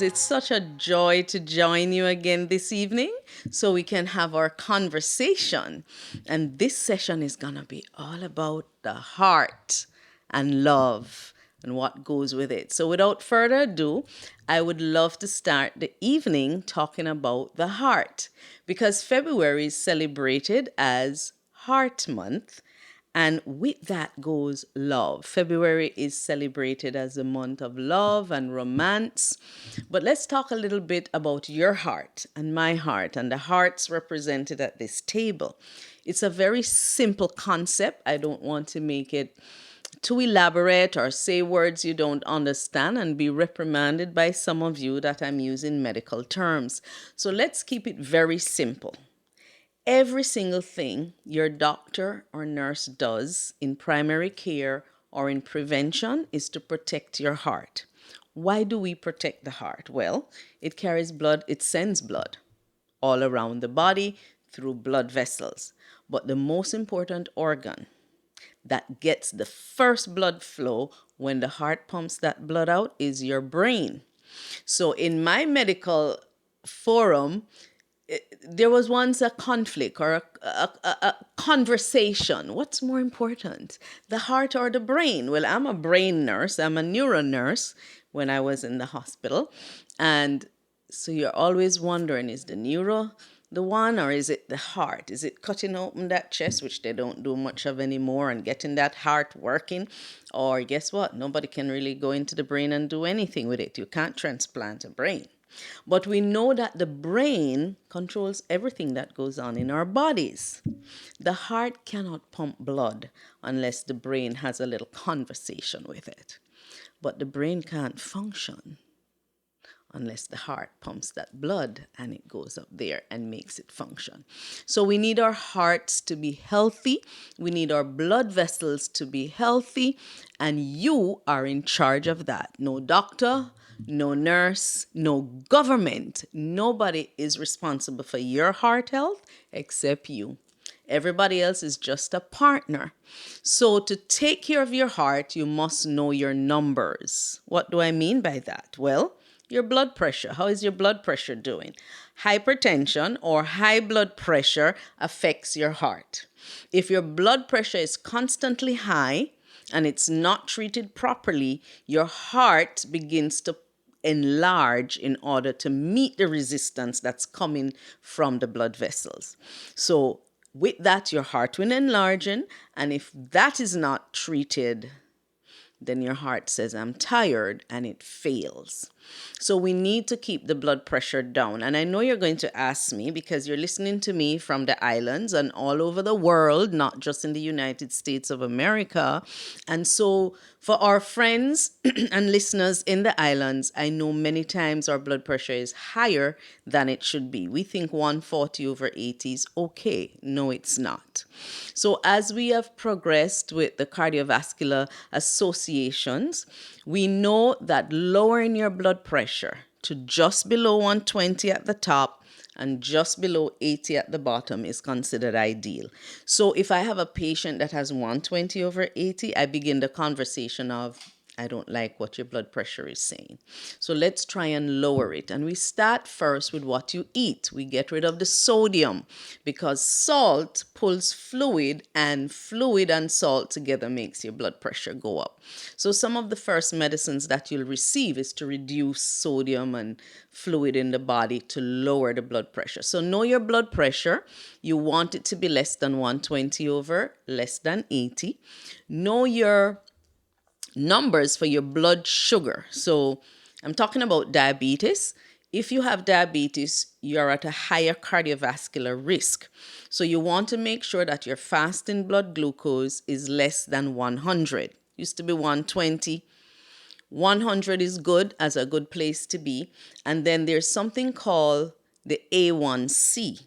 listeners, it's such a joy to join you again this evening so we can have our conversation. And this session is going to be all about the heart and love and what goes with it. So, without further ado, I would love to start the evening talking about the heart because February is celebrated as Heart Month. And with that goes love. February is celebrated as a month of love and romance. But let's talk a little bit about your heart and my heart and the hearts represented at this table. It's a very simple concept. I don't want to make it too elaborate or say words you don't understand and be reprimanded by some of you that I'm using medical terms. So let's keep it very simple. Every single thing your doctor or nurse does in primary care or in prevention is to protect your heart. Why do we protect the heart? Well, it carries blood, it sends blood all around the body through blood vessels. But the most important organ that gets the first blood flow when the heart pumps that blood out is your brain. So in my medical forum, there was once a conflict or a conversation. What's more important, the heart or the brain? Well, I'm a brain nurse, I'm a neuro nurse when I was in the hospital. And so you're always wondering, is the neuro the one or is it the heart? Is it cutting open that chest, which they don't do much of anymore, and getting that heart working? Or guess what? Nobody can really go into the brain and do anything with it. You can't transplant a brain. But we know that the brain controls everything that goes on in our bodies. The heart cannot pump blood unless the brain has a little conversation with it. But the brain can't function unless the heart pumps that blood and it goes up there and makes it function. So we need our hearts to be healthy. We need our blood vessels to be healthy. And you are in charge of that. No doctor, no nurse, no government. Nobody is responsible for your heart health except you. Everybody else is just a partner. So to take care of your heart, you must know your numbers. What do I mean by that? Well, your blood pressure. How is your blood pressure doing? Hypertension or high blood pressure affects your heart. If your blood pressure is constantly high and it's not treated properly, your heart begins to enlarge in order to meet the resistance that's coming from the blood vessels. So with that, your heart will enlarge, and if that is not treated, then your heart says, I'm tired, and it fails. So we need to keep the blood pressure down. And I know you're going to ask me because you're listening to me from the islands and all over the world, not just in the United States of America. And so for our friends and listeners in the islands, I know many times our blood pressure is higher than it should be. We think 140 over 80 is okay. No, it's not. So as we have progressed with the cardiovascular associations, we know that lowering your blood pressure to just below 120 at the top and just below 80 at the bottom is considered ideal. So if I have a patient that has 120 over 80, I begin the conversation of, I don't like what your blood pressure is saying. So let's try and lower it. And we start first with what you eat. We get rid of the sodium because salt pulls fluid, and fluid and salt together makes your blood pressure go up. So some of the first medicines that you'll receive is to reduce sodium and fluid in the body to lower the blood pressure. So know your blood pressure. You want it to be less than 120 over less than 80. Know your numbers for your blood sugar. So I'm talking about diabetes. If you have diabetes, you're at a higher cardiovascular risk. So you want to make sure that your fasting blood glucose is less than 100. Used to be 120. 100 is good, as a good place to be. And then there's something called the A1C.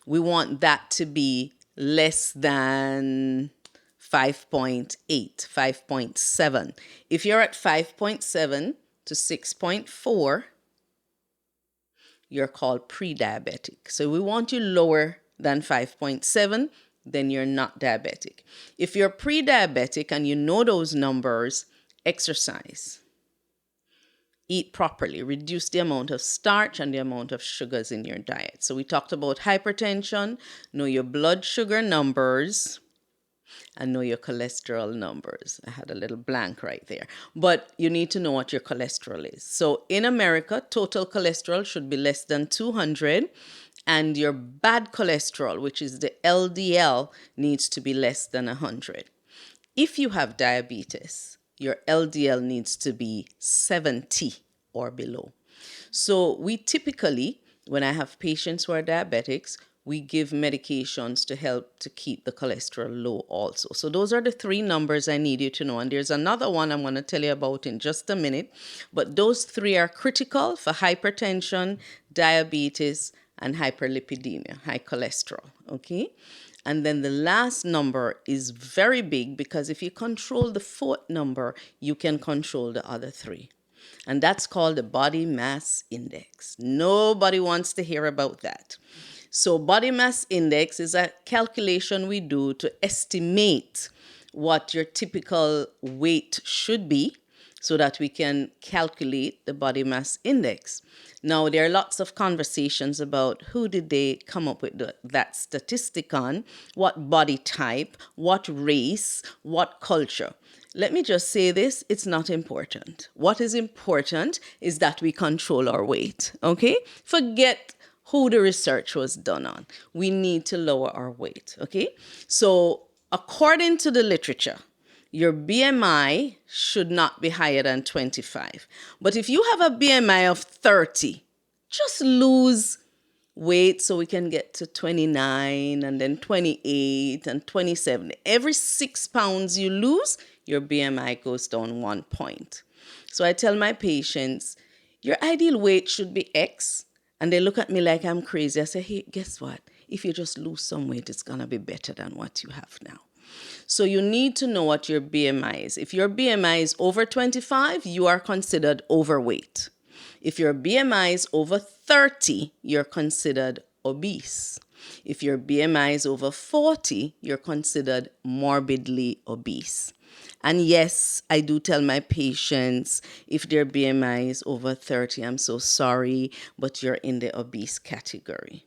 We want that to be less than 5.8, 5.7. If you're at 5.7 to 6.4, you're called pre-diabetic. So we want you lower than 5.7, then you're not diabetic. If you're pre-diabetic and you know those numbers, exercise. Eat properly. Reduce the amount of starch and the amount of sugars in your diet. So we talked about hypertension, know your blood sugar numbers, and know your cholesterol numbers. I had a little blank right there. But you need to know what your cholesterol is. So in America, total cholesterol should be less than 200, and your bad cholesterol, which is the LDL, needs to be less than 100. If you have diabetes, your LDL needs to be 70 or below. So we typically, when I have patients who are diabetics, we give medications to help to keep the cholesterol low also. So those are the three numbers I need you to know. And there's another one I'm going to tell you about in just a minute. But those three are critical for hypertension, diabetes, and hyperlipidemia, high cholesterol. Okay? And then the last number is very big, because if you control the fourth number, you can control the other three. And that's called the body mass index. Nobody wants to hear about that. So body mass index is a calculation we do to estimate what your typical weight should be, so that we can calculate the body mass index. Now, there are lots of conversations about who did they come up with that statistic on, what body type, what race, what culture. Let me just say this, it's not important. What is important is that we control our weight, okay? Forget who the research was done on. We need to lower our weight, okay? So, according to the literature, your BMI should not be higher than 25. But if you have a BMI of 30, just lose weight so we can get to 29 and then 28 and 27. Every 6 pounds you lose, your BMI goes down 1 point. So I tell my patients, your ideal weight should be X. And they look at me like I'm crazy. I say, hey, guess what? If you just lose some weight, it's going to be better than what you have now. So you need to know what your BMI is. If your BMI is over 25, you are considered overweight. If your BMI is over 30, you're considered obese. If your BMI is over 40, you're considered morbidly obese. And yes, I do tell my patients, if their BMI is over 30, I'm so sorry, but you're in the obese category.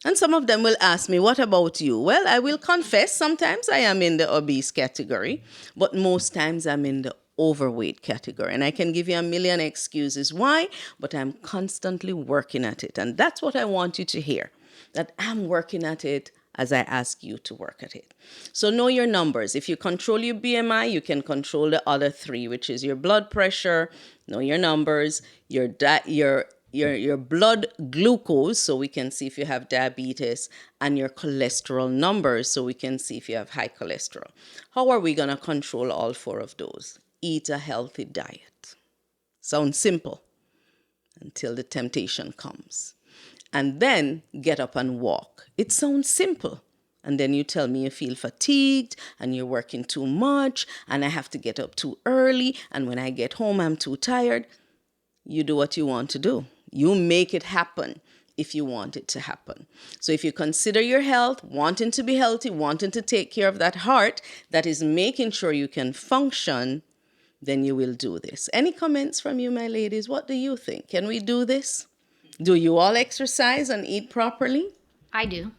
And some of them will ask me, what about you? Well, I will confess, sometimes I am in the obese category, but most times I'm in the overweight category. And I can give you a million excuses why, but I'm constantly working at it. And that's what I want you to hear, that I'm working at it as I ask you to work at it. So know your numbers. If you control your BMI, you can control the other three, which is your blood pressure, know your numbers, your blood glucose, so we can see if you have diabetes, and your cholesterol numbers, so we can see if you have high cholesterol. How are we going to control all four of those? Eat a healthy diet. Sounds simple until the temptation comes. And then get up and walk. It sounds simple. And then you tell me you feel fatigued and you're working too much and I have to get up too early, and when I get home I'm too tired. You do what you want to do. You make it happen if you want it to happen. So if you consider your health, wanting to be healthy, wanting to take care of that heart that is making sure you can function, then you will do this. Any comments from you, my ladies? What do you think? Can we do this? Do you all exercise and eat properly? I do.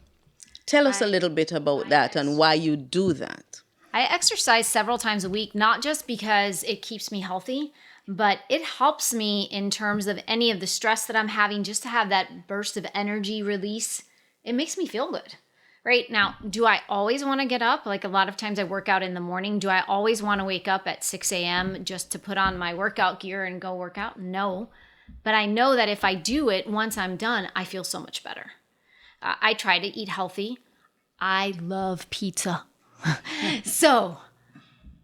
Tell us a little bit about that and why you do that. I exercise several times a week, not just because it keeps me healthy, but it helps me in terms of any of the stress that I'm having, just to have that burst of energy release. It makes me feel good. Right now, do I always want to get up? Like a lot of times I work out in the morning. Do I always want to wake up at 6 a.m. just to put on my workout gear and go work out? No. But I know that if I do it, once I'm done, I feel so much better. I try to eat healthy. I love pizza. So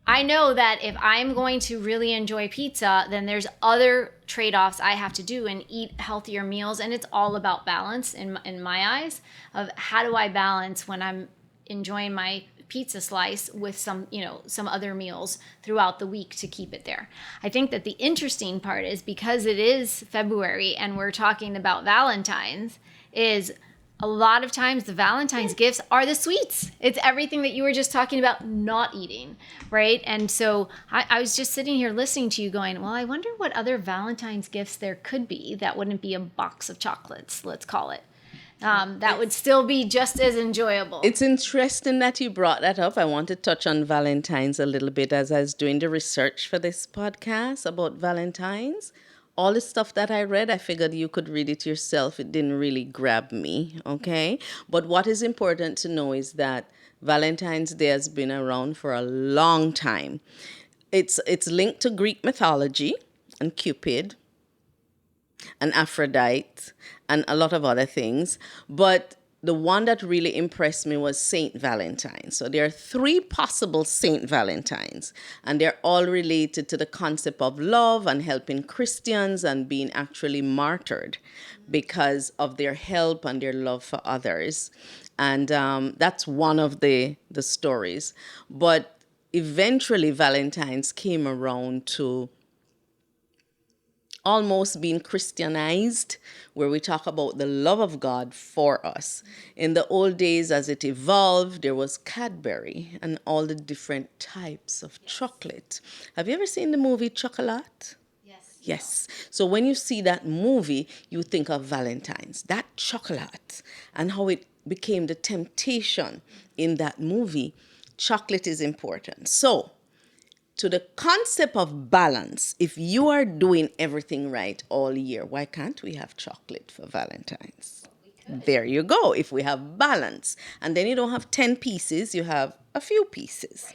I know that if I'm going to really enjoy pizza, then there's other trade-offs I have to do and eat healthier meals. And it's all about balance in my eyes, of how do I balance when I'm enjoying my pizza slice with some other meals throughout the week to keep it there. I think that the interesting part is, because it is February and we're talking about Valentine's, is a lot of times the Valentine's gifts are the sweets. It's everything that you were just talking about not eating, right? And so I was just sitting here listening to you going, well, I wonder what other Valentine's gifts there could be that wouldn't be a box of chocolates, let's call it. That would still be just as enjoyable. It's interesting that you brought that up. I want to touch on Valentine's a little bit as I was doing the research for this podcast about Valentine's. All the stuff that I read, I figured you could read it yourself. It didn't really grab me, okay? But what is important to know is that Valentine's Day has been around for a long time. It's linked to Greek mythology and Cupid and Aphrodite and a lot of other things. But the one that really impressed me was Saint Valentine. So there are three possible Saint Valentines, and they're all related to the concept of love and helping Christians and being actually martyred because of their help and their love for others. And that's one of the stories. But eventually, Valentine's came around to almost being Christianized, where we talk about the love of God for us. In the old days, as it evolved, there was Cadbury and all the different types of chocolate. Have you ever seen the movie Chocolat? Yes. Yes. So when you see that movie, you think of Valentine's, that chocolate, and how it became the temptation in that movie. Chocolate is important. So, to the concept of balance, if you are doing everything right all year, why can't we have chocolate for Valentine's? There you go. If we have balance, and then you don't have 10 pieces, you have a few pieces.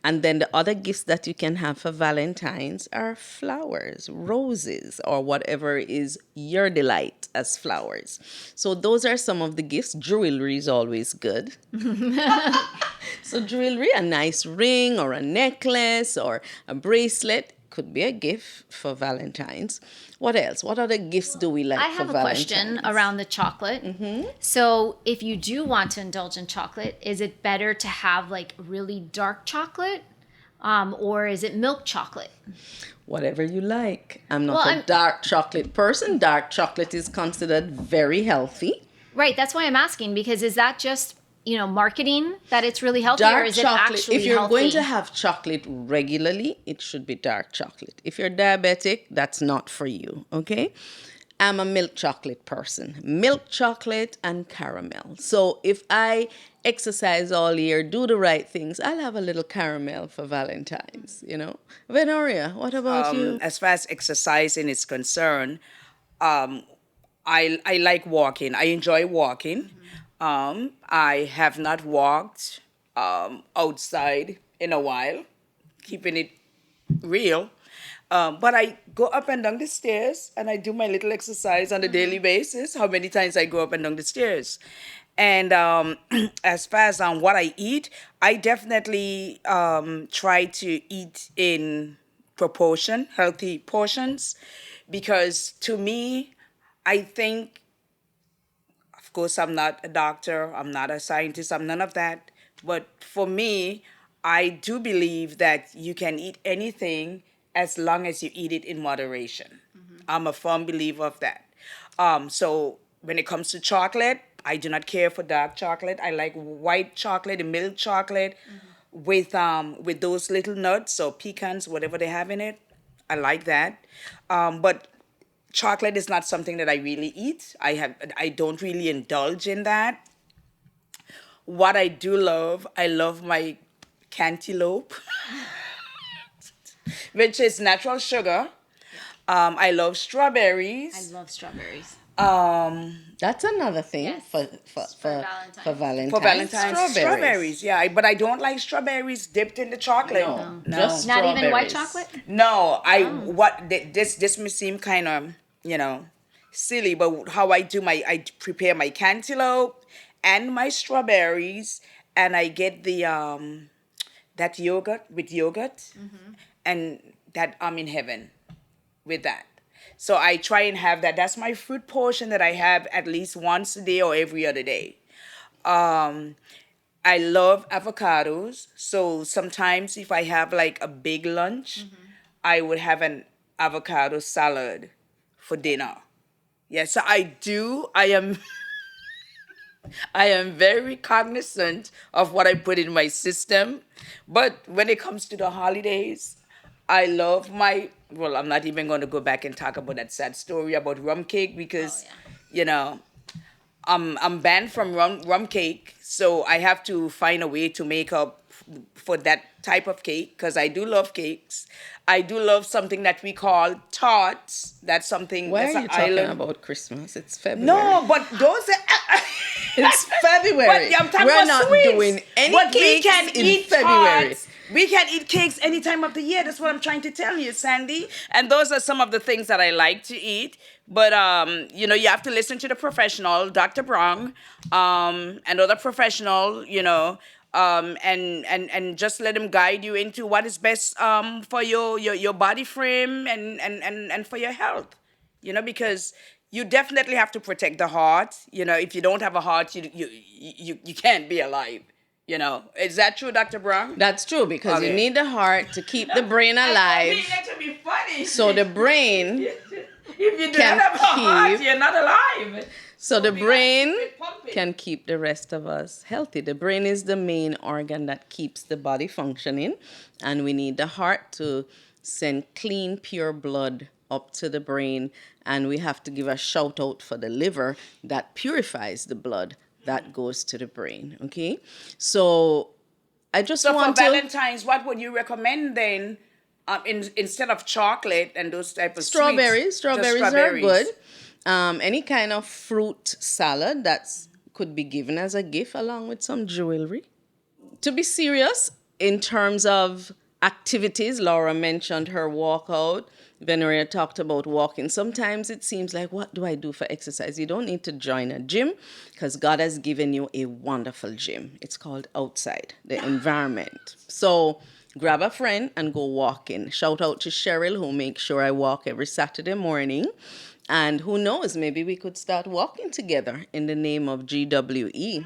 And then the other gifts that you can have for Valentine's are flowers, roses, or whatever is your delight as flowers. So those are some of the gifts. Jewelry is always good. So jewelry, a nice ring or a necklace or a bracelet could be a gift for Valentine's. What else? What other gifts do we like I for have a Valentine's? question around the chocolate. So, if you do want to indulge in chocolate, is it better to have like really dark chocolate, or is it milk chocolate? Whatever you like. I'm not Well, a I'm- dark chocolate person. Dark chocolate is considered very healthy. Right. That's why I'm asking, because is that just marketing that it's really healthy, or Dark is it chocolate, actually if you're healthy? going to have chocolate regularly, it should be dark chocolate. If you're diabetic, that's not for you, okay? I'm a milk chocolate person. Milk chocolate and caramel. So if I exercise all year, do the right things, I'll have a little caramel for Valentine's, you know? Venoria, what about you? As far as exercising is concerned, um, I like walking. I enjoy walking. I have not walked outside in a while, keeping it real. But I go up and down the stairs and I do my little exercise on a daily basis. How many times I go up and down the stairs? And as far as what I eat, I definitely try to eat in proportion, healthy portions, because to me, I think, of course, I'm not a doctor, I'm not a scientist, I'm none of that. But for me, I do believe that you can eat anything as long as you eat it in moderation. I'm a firm believer of that. So when it comes to chocolate, I do not care for dark chocolate. I like white chocolate and milk chocolate with those little nuts or pecans, whatever they have in it. I like that. But chocolate is not something that I really eat. I don't really indulge in that. What I do love, I love my cantaloupe, which is natural sugar. I love strawberries. I love strawberries. That's another thing Yes. for Valentine's. Valentine's. For Valentine's, strawberries. Yeah, but I don't like strawberries dipped in the chocolate. No, just Not even white strawberries. chocolate? No, this may seem kind of silly, but how I prepare my cantaloupe and my strawberries, and I get the that yogurt with yogurt, and that I'm in heaven with that. So I try and have that. That's my fruit portion that I have at least once a day or every other day. Um, I love avocados. So sometimes if I have like a big lunch, I would have an avocado salad for dinner. Yes, I do. I am I am very cognizant of what I put in my system. But when it comes to the holidays, I love my, well, I'm not even going to go back and talk about that sad story about rum cake Oh because, yeah. you know, I'm banned from rum cake, so I have to find a way to make up for that type of cake because I do love cakes. I do love something that we call tarts. That's something Why that's are an you talking island. about Christmas? It's February. No, but those are. It's But February. yeah, I'm talking We're about not sweets. doing any But we cakes can in eat February. tarts. We can eat cakes any time of the year. That's what I'm trying to tell you, Sandy. And those are some of the things that I like to eat. But you have to listen to the professional, Dr. Brown, and other professional, and just let him guide you into what is best for your body frame and for your health. Because you definitely have to protect the heart. If you don't have a heart, you can't be alive. Is that true, Dr. Brown? That's true because you Okay. need the heart to keep the brain I alive. mean that to be funny. So the brain If you do can not have a heart, keep you're not alive. so the we gotta brain keep it pumping. can keep the rest of us healthy. The brain is the main organ that keeps the body functioning, and we need the heart to send clean, pure blood up to the brain. And we have to give a shout out for the liver that purifies the blood that goes to the brain. Okay, so I just So for want to Valentine's, what would you recommend then? Instead of chocolate and those type of sweets, strawberries. just Strawberries are good. strawberries. Any kind of fruit salad that's could be given as a gift along with some jewelry. To be serious, in terms of activities, Laura mentioned her walkout. Veneria talked about walking. Sometimes it seems like, what do I do for exercise? You don't need to join a gym because God has given you a wonderful gym. It's called outside, the environment. So grab a friend and go walking. Shout out to Cheryl, who makes sure I walk every Saturday morning. And who knows, maybe we could start walking together in the name of GWE.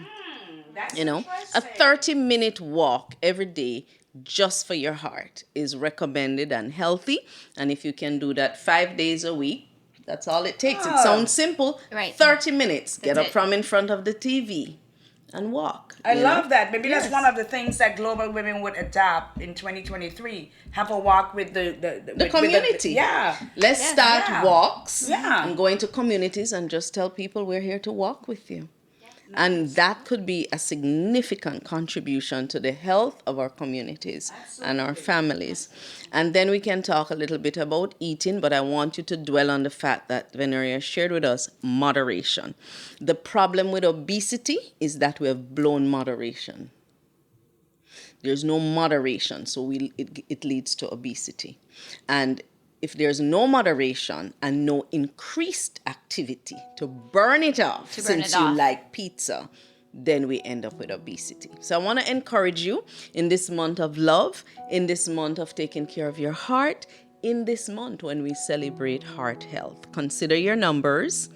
That's A interesting. 30-minute walk every day just for your heart is recommended and healthy. And if you can do that 5 days a week, that's all it takes. It Oh. sounds simple. Right. 30 minutes. Get That's up it. from in front of the TV and walk. I you know? love that. Maybe Yes. that's one of the things that global women would adopt in 2023. Have a walk with The community. yeah. Let's Yes. start Yeah. walks Yeah. and go into communities and just tell people we're here to walk with you. And that could be a significant contribution to the health of our communities and our families. And then we can talk a little bit about eating, but I want you to dwell on the fact that Veneria shared with us moderation. The problem with obesity is that we have blown moderation. There's no moderation, so it leads to obesity. And if there's no moderation and no increased activity to burn it off, To burn since it you off. like pizza, then we end up with obesity. So I want to encourage you in this month of love, in this month of taking care of your heart, in this month when we celebrate heart health. Consider your numbers.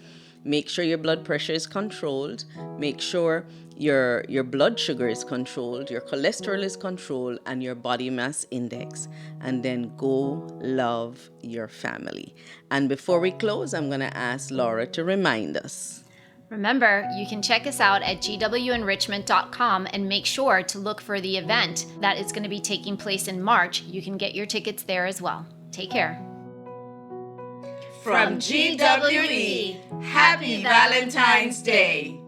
Make sure your blood pressure is controlled. Make sure your blood sugar is controlled, your cholesterol is controlled, and your body mass index. And then go love your family. And before we close, I'm going to ask Laura to remind us. Remember, you can check us out at gwenrichment.com and make sure to look for the event that is going to be taking place in March. You can get your tickets there as well. Take care. From GWE, Happy Valentine's Day.